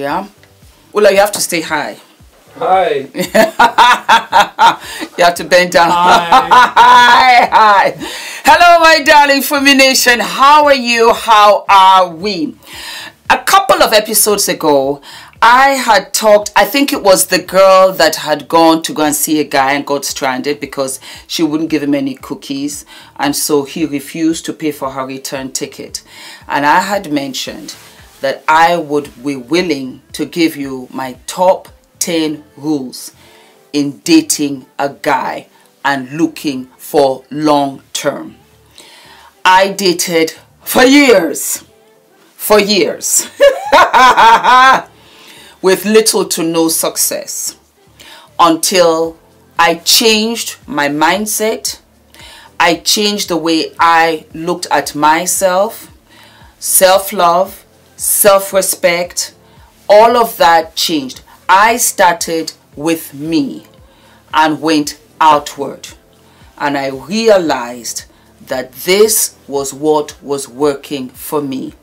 Yeah. Ula, you have to stay high. Hi. You have to bend down. Hi. Hi. Hello, my darling Fumi Nation. How are you? How are we? A couple of episodes ago, I had talked, I think it was the girl that had gone to go and see a guy and got stranded because she wouldn't give him any cookies. And so he refused to pay for her return ticket. And I had mentioned that I would be willing to give you my top 10 rules in dating a guy and looking for long term. I dated for years. With little to no success until I changed my mindset. I changed the way I looked at myself, self-love, self-respect, all of that changed. I started with me and went outward, and I realized that this was what was working for me,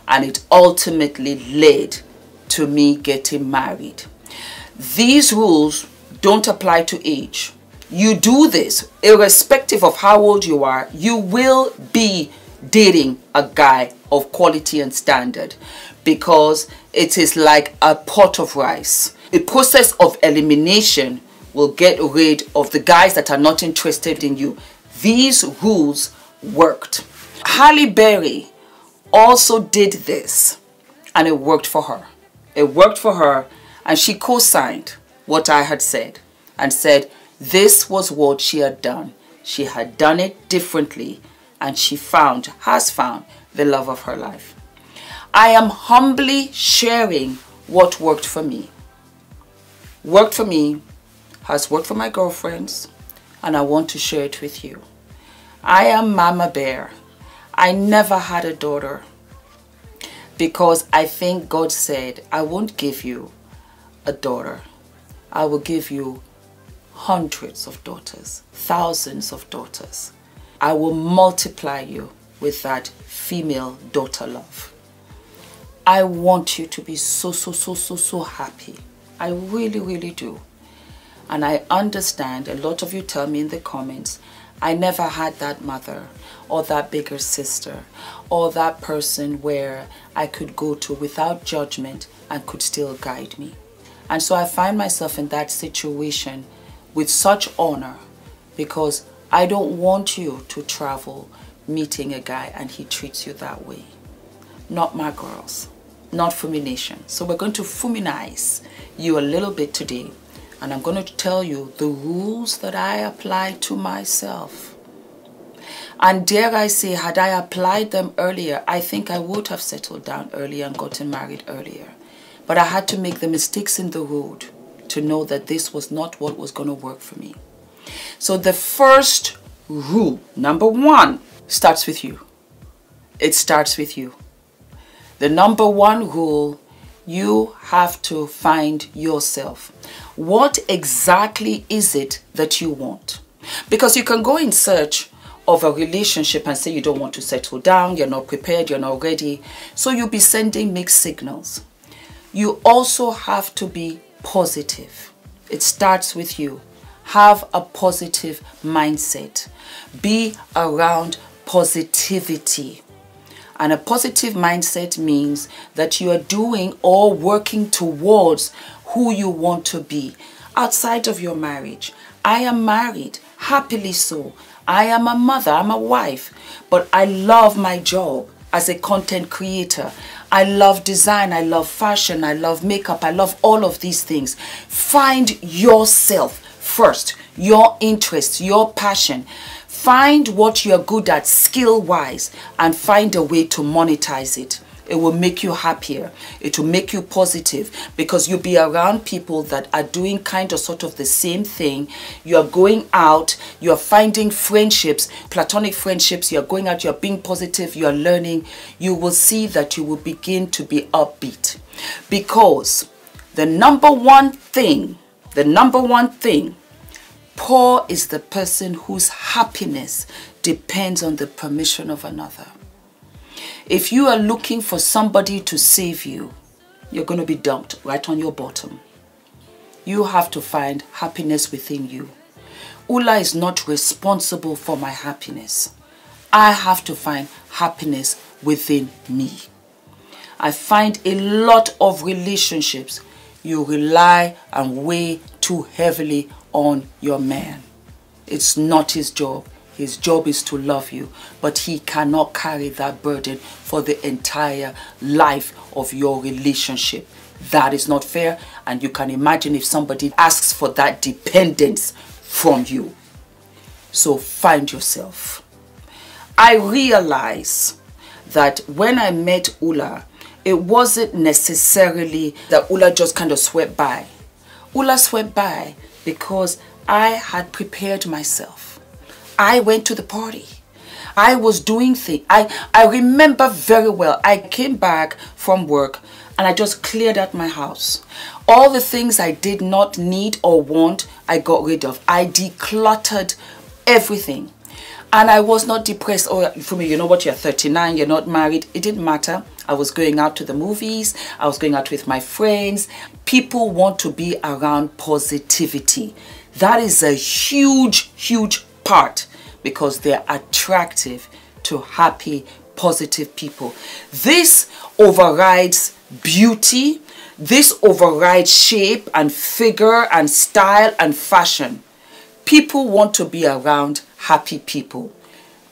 and it ultimately led to me getting married. These rules don't apply to age. You do this irrespective of how old you are, you will be dating a guy of quality and standard, because it is like a pot of rice. A process of elimination will get rid of the guys that are not interested in you. These rules worked. Halle Berry also did this, and it worked for her. It worked for her, and she co-signed what I had said and said this was what she had done. She had done it differently, and she has found the love of her life. I am humbly sharing what worked for me. Worked for me, has worked for my girlfriends, and I want to share it with you. I am Mama Bear. I never had a daughter because I think God said, I won't give you a daughter. I will give you hundreds of daughters, thousands of daughters. I will multiply you with that female daughter love. I want you to be so happy. I really, really do. And I understand, a lot of you tell me in the comments, I never had that mother or that bigger sister or that person where I could go to without judgment and could still guide me. And so I find myself in that situation with such honor, because I don't want you to travel meeting a guy and he treats you that way. Not my girls, not Fumi Nation. So we're going to Fuminize you a little bit today. And I'm going to tell you the rules that I apply to myself. And dare I say, had I applied them earlier, I think I would have settled down earlier and gotten married earlier. But I had to make the mistakes in the road to know that this was not what was going to work for me. So the first rule, number one, starts with you. It starts with you. The number one rule, you have to find yourself. What exactly is it that you want? Because you can go in search of a relationship and say you don't want to settle down, you're not prepared, you're not ready. So you'll be sending mixed signals. You also have to be positive. It starts with you. Have a positive mindset. Be around positivity. And a positive mindset means that you are doing or working towards who you want to be outside of your marriage. I am married, happily so. I am a mother, I'm a wife, but I love my job as a content creator. I love design, I love fashion, I love makeup, I love all of these things. Find yourself first, your interests, your passion. Find what you're good at skill-wise and find a way to monetize it. It will make you happier. It will make you positive because you'll be around people that are doing kind of sort of the same thing. You're going out, you're finding friendships, platonic friendships, you're going out, you're being positive, you're learning. You will see that you will begin to be upbeat. Because the number one thing, poor is the person whose happiness depends on the permission of another. If you are looking for somebody to save you, you're going to be dumped right on your bottom. You have to find happiness within you. Ula is not responsible for my happiness. I have to find happiness within me. I find a lot of relationships, you rely and weigh too heavily on your man. It's not his job. His job is to love you, but he cannot carry that burden for the entire life of your relationship. That is not fair, and you can imagine if somebody asks for that dependence from you. So find yourself. I realize that when I met Ula, it wasn't necessarily that Ula just kind of swept by. Ula swept by because I had prepared myself. I went to the party. I was doing things. I remember very well. I came back from work and I just cleared out my house. All the things I did not need or want, I got rid of. I decluttered everything. And I was not depressed. Oh, Fumi, you know what? You're 39. You're not married. It didn't matter. I was going out to the movies. I was going out with my friends. People want to be around positivity. That is a huge, huge part because they're attractive to happy, positive people. This overrides beauty. This overrides shape and figure and style and fashion. People want to be around happy people.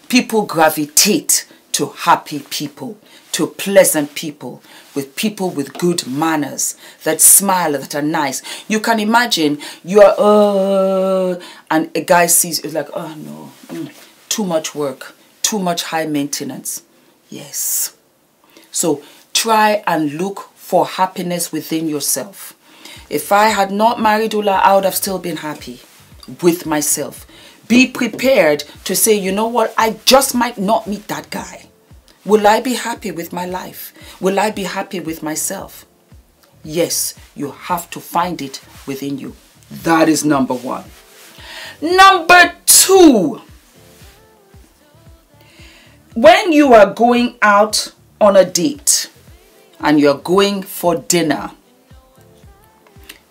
People gravitate to happy people, to pleasant people with good manners, that smile, that are nice. You can imagine you are, and a guy sees you like, oh no, too much work, too much high maintenance. Yes. So try and look for happiness within yourself. If I had not married Ula, I would have still been happy with myself. Be prepared to say, you know what, I just might not meet that guy. Will I be happy with my life? Will I be happy with myself? Yes, you have to find it within you. That is number one. Number two, when you are going out on a date and you're going for dinner,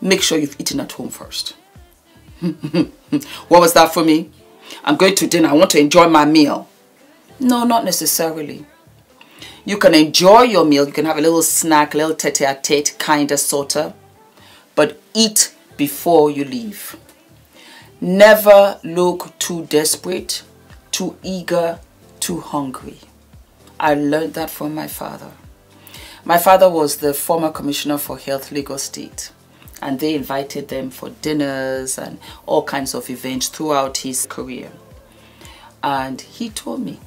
make sure you've eaten at home first. What was that for me? I'm going to dinner. I want to enjoy my meal. No, not necessarily. You can enjoy your meal. You can have a little snack, a little tete-a-tete, kind of, sort of. But eat before you leave. Never look too desperate, too eager, too hungry. I learned that from my father. My father was the former Commissioner for Health, Lagos State. And they invited them for dinners and all kinds of events throughout his career. And he told me,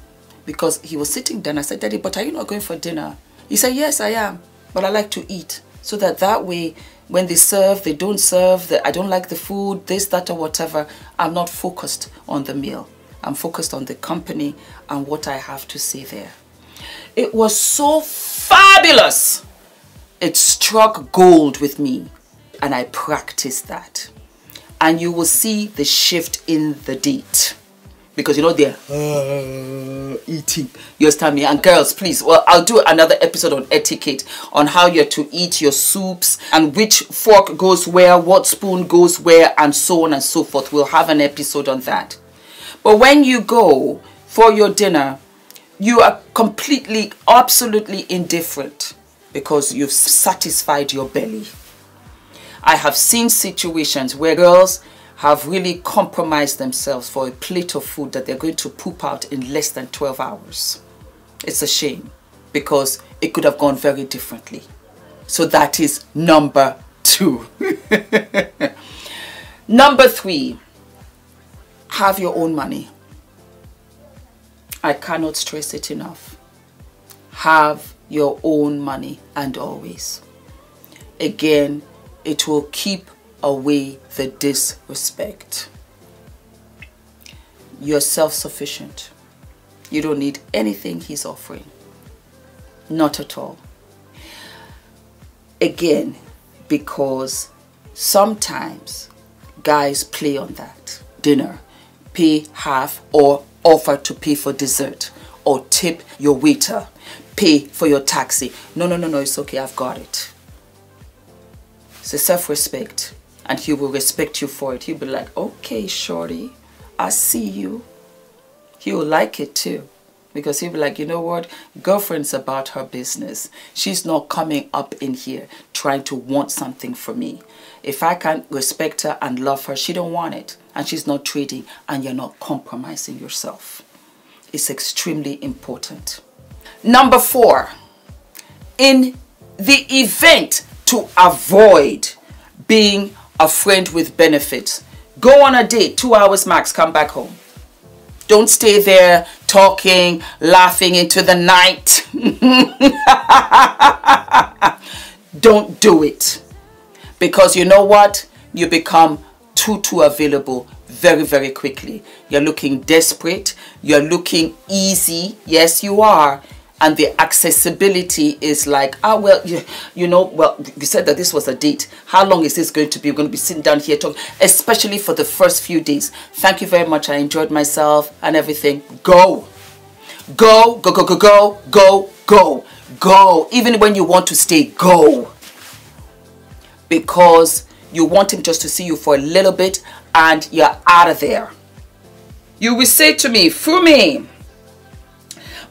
because he was sitting down, I said, Daddy, but are you not going for dinner? He said, yes, I am, but I like to eat. So that way, when they serve, they don't serve, I don't like the food, this, that, or whatever, I'm not focused on the meal. I'm focused on the company and what I have to say there. It was so fabulous. It struck gold with me. And I practiced that. And you will see the shift in the date. Because you know they're eating. You understand me? And girls, please, well, I'll do another episode on etiquette, on how you're to eat your soups and which fork goes where, what spoon goes where, and so on and so forth. We'll have an episode on that. But when you go for your dinner, you are completely, absolutely indifferent because you've satisfied your belly. I have seen situations where girls have really compromised themselves for a plate of food that they're going to poop out in less than 12 hours. It's a shame because it could have gone very differently. So that is number two. Number three, have your own money. I cannot stress it enough. Have your own money, and always. Again, it will keep away the disrespect. You're self-sufficient. You don't need anything he's offering. Not at all. Again, because sometimes guys play on that. Dinner, pay half or offer to pay for dessert or tip your waiter, pay for your taxi. No, it's okay, I've got it. It's a self-respect. And he will respect you for it. He'll be like, okay, shorty, I see you. He will like it too. Because he'll be like, you know what? Girlfriend's about her business. She's not coming up in here trying to want something from me. If I can't respect her and love her, she don't want it. And she's not trading, and you're not compromising yourself. It's extremely important. Number 4, in the event to avoid being a friend with benefits, go on a date, 2 hours max, come back home. Don't stay there talking, laughing into the night. Don't do it. Because you know what? You become too available very, very quickly. You're looking desperate. You're looking easy. Yes, you are. And the accessibility is like, ah, well, you know, well, we said that this was a date. How long is this going to be? We're going to be sitting down here talking, especially for the first few days. Thank you very much. I enjoyed myself and everything. Go. Go, go, go, go, go, go, go, go. Even when you want to stay, go. Because you want him just to see you for a little bit and you're out of there. You will say to me, Fumi,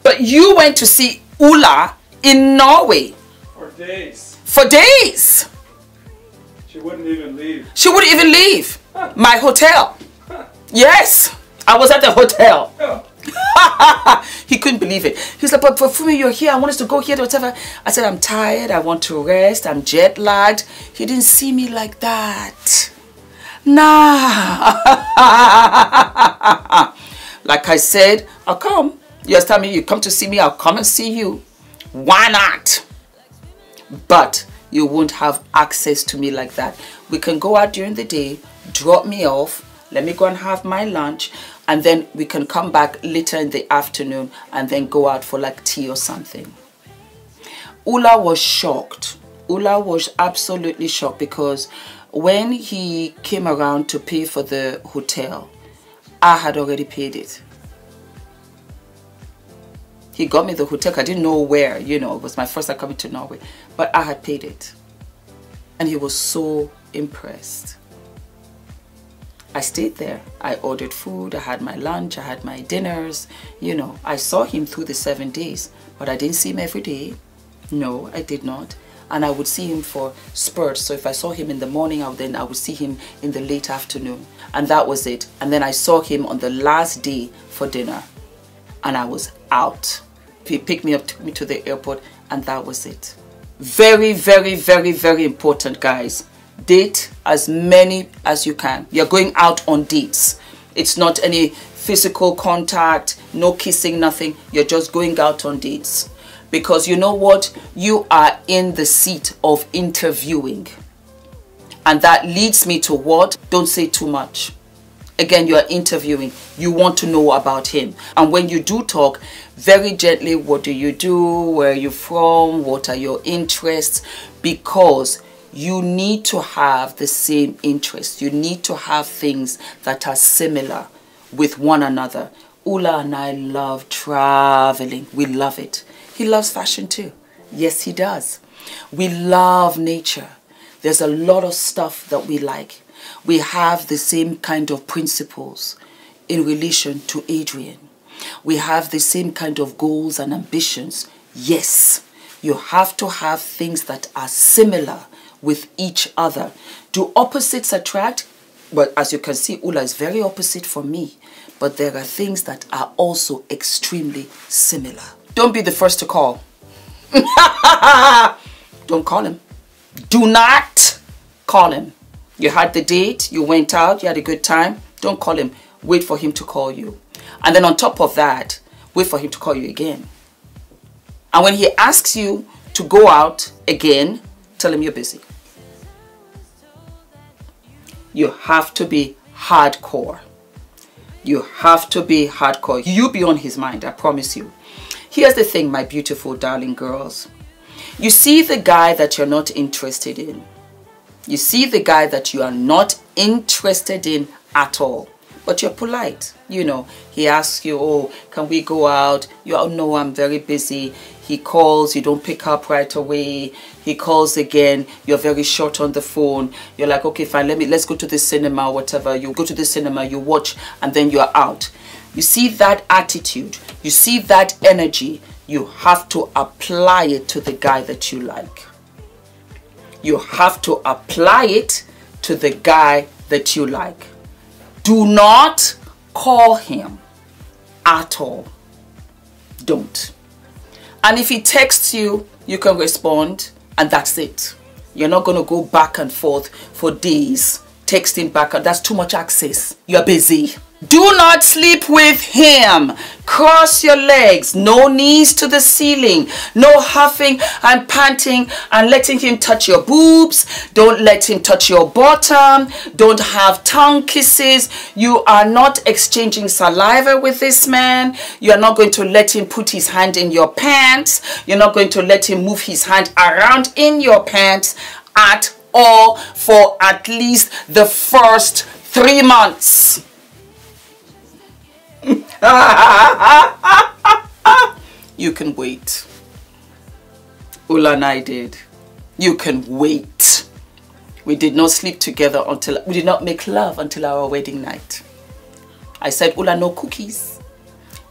but you went to see Ola in Norway. For days. For days. She wouldn't even leave. She wouldn't even leave my hotel. Yes, I was at the hotel. He couldn't believe it. He's like, but Fumi, you're here. I want us to go here, whatever. I said, I'm tired. I want to rest. I'm jet lagged. He didn't see me like that. Nah. Like I said, I'll come. You tell me you come to see me, I'll come and see you. Why not? But you won't have access to me like that. We can go out during the day, drop me off, let me go and have my lunch, and then we can come back later in the afternoon and then go out for like tea or something. Ula was shocked. Ula was absolutely shocked because when he came around to pay for the hotel, I had already paid it. He got me the hotel. I didn't know where, you know, it was my first time coming to Norway, but I had paid it. And he was so impressed. I stayed there. I ordered food. I had my lunch. I had my dinners. You know, I saw him through the 7 days, but I didn't see him every day. No, I did not. And I would see him for spurts. So if I saw him in the morning, I would see him in the late afternoon. And that was it. And then I saw him on the last day for dinner. And I was out. He picked me up, took me to the airport, and that was it. Very, very, very, very important, guys. Date as many as you can. You're going out on dates. It's not any physical contact, no kissing, nothing. You're just going out on dates. Because you know what? You are in the seat of interviewing. And that leads me to what? Don't say too much. Again, you are interviewing. You want to know about him. And when you do talk, very gently, what do you do? Where are you from? What are your interests? Because you need to have the same interests. You need to have things that are similar with one another. Ula and I love traveling. We love it. He loves fashion too. Yes, he does. We love nature. There's a lot of stuff that we like. We have the same kind of principles in relation to Adrian. We have the same kind of goals and ambitions. Yes, you have to have things that are similar with each other. Do opposites attract? Well, as you can see, Ula is very opposite from me. But there are things that are also extremely similar. Don't be the first to call. Don't call him. Do not call him. You had the date, you went out, you had a good time. Don't call him. Wait for him to call you. And then on top of that, wait for him to call you again. And when he asks you to go out again, tell him you're busy. You have to be hardcore. You have to be hardcore. You'll be on his mind, I promise you. Here's the thing, my beautiful darling girls. You see the guy that you're not interested in. You see the guy that you are not interested in at all. but you're polite. You know, he asks you, oh, can we go out? You, oh, no, I'm very busy. He calls, you don't pick up right away. He calls again, you're very short on the phone. You're like, okay, fine, let's go to the cinema or whatever. You go to the cinema, you watch, and then you're out. You see that attitude, you see that energy, you have to apply it to the guy that you like. You have to apply it to the guy that you like. Do not call him at all. Don't. And if he texts you, you can respond, and that's it. You're not going to go back and forth for days, texting back, and that's too much access. You're busy. Do not sleep with him. Cross your legs. No knees to the ceiling. No huffing and panting and letting him touch your boobs. Don't let him touch your bottom. Don't have tongue kisses. You are not exchanging saliva with this man. You are not going to let him put his hand in your pants. You're not going to let him move his hand around in your pants at all for at least the first 3 months. You can wait. Ula and I did. You can wait. We did not sleep together until, we did not make love until our wedding night. I said, Ula, no cookies.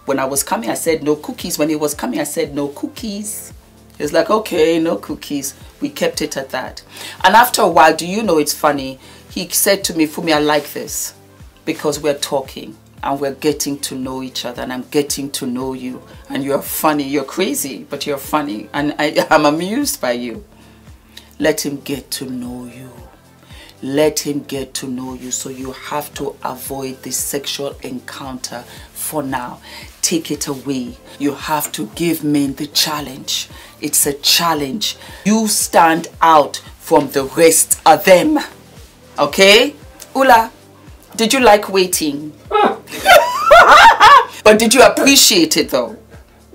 When I was coming, I said no cookies. When he was coming, I said no cookies. He was like, okay, no cookies. We kept it at that. And after a while, do you know, it's funny, he said to me, Fumi, I like this because we're talking. And we're getting to know each other, and I'm getting to know you, and you're funny. You're crazy, but you're funny, and I'm amused by you. Let him get to know you. Let him get to know you. So you have to avoid this sexual encounter for now. Take it away. You have to give men the challenge. It's a challenge. You stand out from the rest of them. Okay? Ula, did you like waiting? But did you appreciate it though?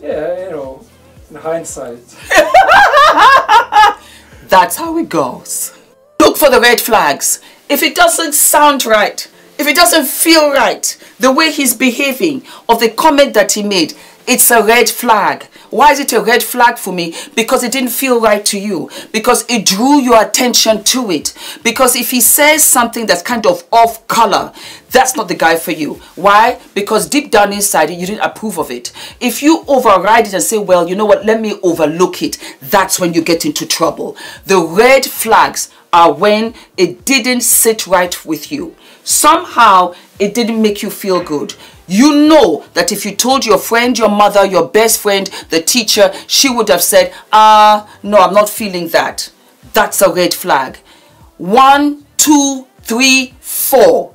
Yeah, you know, in hindsight. That's how it goes. Look for the red flags. If it doesn't sound right, if it doesn't feel right, the way he's behaving or the comment that he made, it's a red flag. Why is it a red flag for me? Because it didn't feel right to you. Because it drew your attention to it. Because if he says something that's kind of off color, that's not the guy for you. Why? Because deep down inside, you didn't approve of it. If you override it and say, well, you know what, let me overlook it, that's when you get into trouble. The red flags are when it didn't sit right with you. Somehow, it didn't make you feel good. You know that if you told your friend, your mother, your best friend, the teacher, she would have said, no, I'm not feeling that. That's a red flag. 1, 2, 3, 4.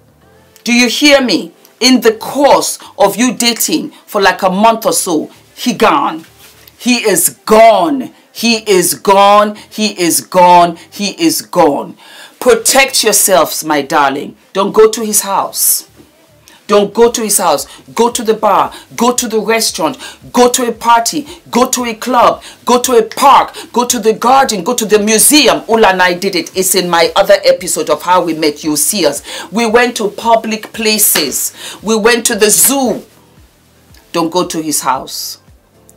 Do you hear me? In the course of you dating for like a month or so, he gone. He is gone. He is gone. He is gone. He is gone. Protect yourselves, my darling. Don't go to his house. Don't go to his house. Go to the bar. Go to the restaurant. Go to a party. Go to a club. Go to a park. Go to the garden. Go to the museum. Ula and I did it. It's in my other episode of How We Met. You'll see us. We went to public places. We went to the zoo. Don't go to his house.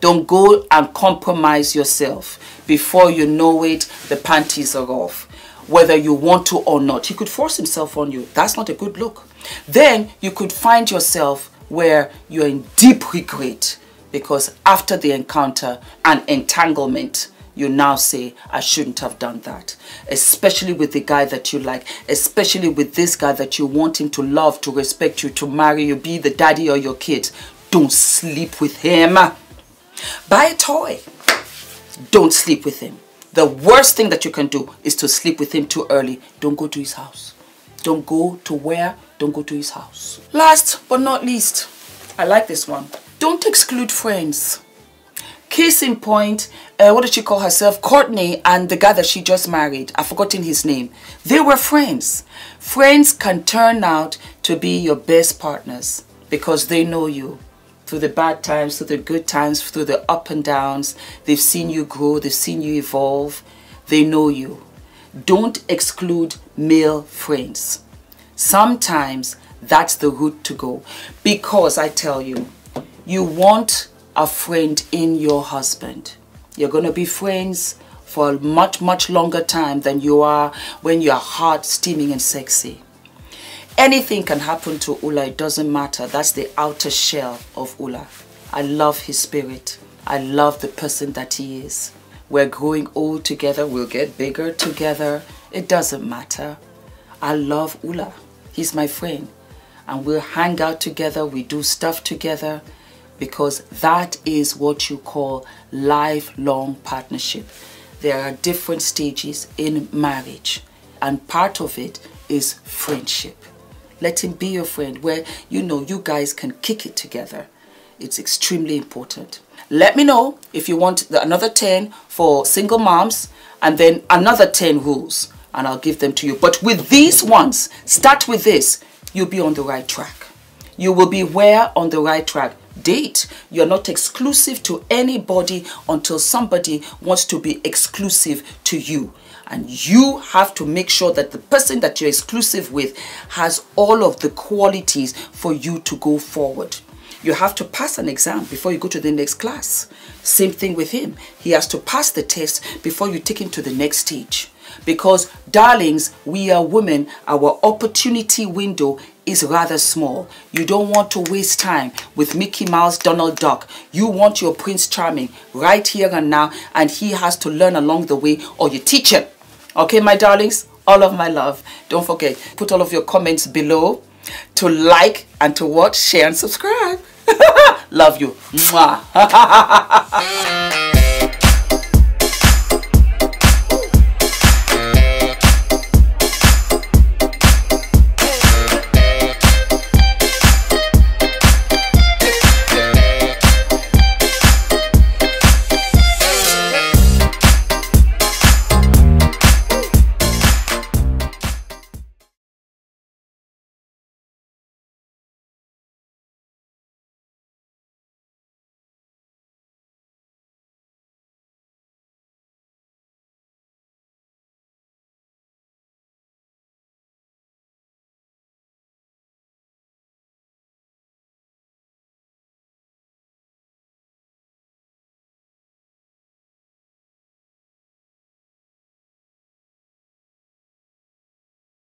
Don't go and compromise yourself. Before you know it, the panties are off. Whether you want to or not. He could force himself on you. That's not a good look. Then you could find yourself where you're in deep regret because after the encounter and entanglement, you now say, I shouldn't have done that. Especially with the guy that you like, especially with this guy that you want him to love, to respect you, to marry you, be the daddy of your kids. Don't sleep with him. Buy a toy. Don't sleep with him. The worst thing that you can do is to sleep with him too early. Don't go to his house. Don't go to where? Don't go to his house. Last but not least, I like this one. Don't exclude friends. Case in point, what did she call herself? Courtney and the guy that she just married. I've forgotten his name. They were friends. Friends can turn out to be your best partners because they know you. Through the bad times, through the good times, through the up and downs. They've seen you grow. They've seen you evolve. They know you. Don't exclude male friends. Sometimes that's the route to go. Because I tell you, you want a friend in your husband. You're going to be friends for a much longer time than you are when you're hot, steaming and sexy. Anything can happen to Ula, it doesn't matter. That's the outer shell of Ula. I love his spirit. I love the person that he is. We're growing old together, we'll get bigger together. It doesn't matter. I love Ula. He's my friend. And we'll hang out together, we do stuff together, because that is what you call lifelong partnership. There are different stages in marriage, and part of it is friendship. Let him be your friend, where you know you guys can kick it together. It's extremely important. Let me know if you want another 10 for single moms, and then another 10 rules, and I'll give them to you. But with these ones, start with this, you'll be on the right track. You will be where on the right track. Date. You're not exclusive to anybody until somebody wants to be exclusive to you. And you have to make sure that the person that you're exclusive with has all of the qualities for you to go forward. You have to pass an exam before you go to the next class. Same thing with him. He has to pass the test before you take him to the next stage. Because, darlings, we are women, our opportunity window is rather small. You don't want to waste time with Mickey Mouse, Donald Duck. You want your Prince Charming right here and now, and he has to learn along the way, or you teach him. Okay, my darlings, all of my love. Don't forget, put all of your comments below to like and to watch, share and subscribe. Love you. Mwah.